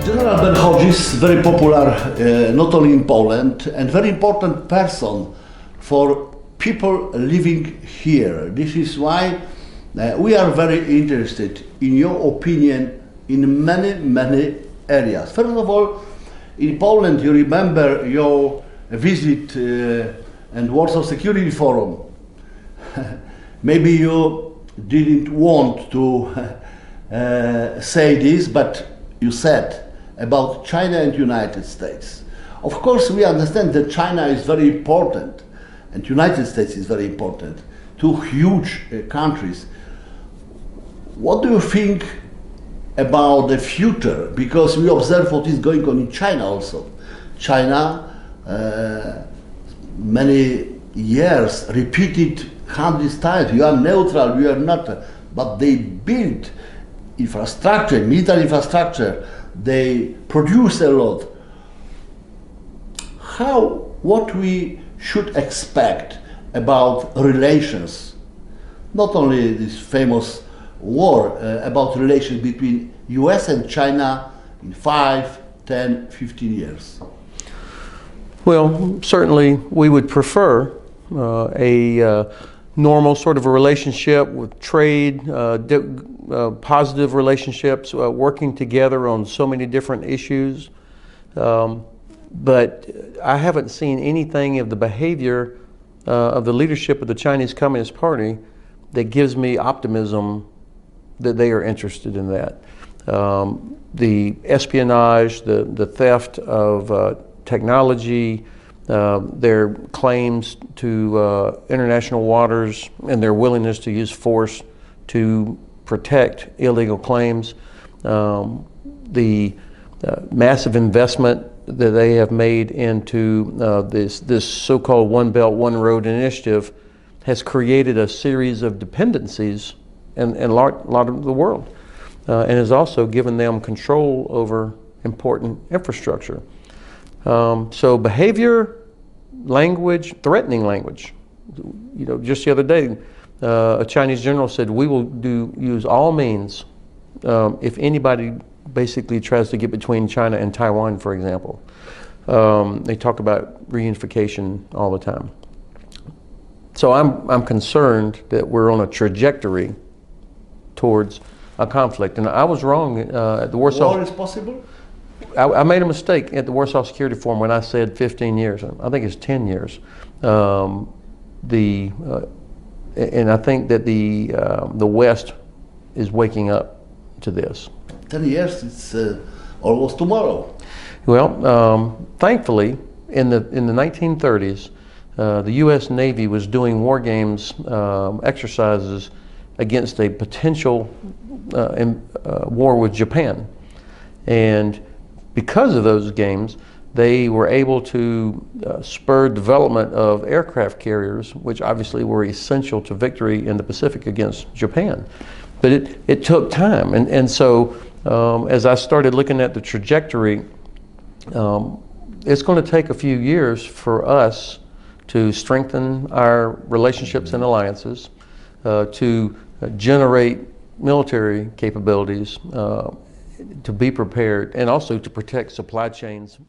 General Hodges, very popular not only in Poland, and very important person for people living here. This is why we are very interested in your opinion in many areas. First of all, in Poland, you remember your visit and Warsaw Security Forum. Maybe you didn't want to say this, but you said about China and United States. Of course, we understand that China is very important and United States is very important, two huge countries. What do you think about the future? Because we observe what is going on in China also. China, many years repeated hundreds times, you are neutral, you are not, but they build infrastructure, military infrastructure, they produce a lot. What we should expect about relations, not only this famous war, about relations between US and China in 5, 10, 15 years? Well, certainly we would prefer a normal sort of a relationship with trade, positive relationships, working together on so many different issues. But I haven't seen anything of the behavior of the leadership of the Chinese Communist Party that gives me optimism that they are interested in that. The espionage, the theft of technology, their claims to international waters, and their willingness to use force to protect illegal claims, the massive investment that they have made into this so-called One Belt, One Road initiative has created a series of dependencies in a lot of the world, and has also given them control over important infrastructure. So behavior, language, threatening language. You know, just the other day, a Chinese general said, we will use all means if anybody basically tries to get between China and Taiwan, for example. They talk about reunification all the time. So I'm concerned that we're on a trajectory towards a conflict. And I was wrong at the Warsaw. War is possible? I made a mistake at the Warsaw Security Forum when I said 15 years. I think it's 10 years. And I think that the West is waking up to this. 10 years, it's almost tomorrow. Well, thankfully, in the 1930s, the U.S. Navy was doing war games exercises against a potential war with Japan. And because of those games, they were able to spur development of aircraft carriers, which obviously were essential to victory in the Pacific against Japan. But it took time. And so as I started looking at the trajectory, it's going to take a few years for us to strengthen our relationships and alliances, to generate military capabilities, to be prepared, and also to protect supply chains.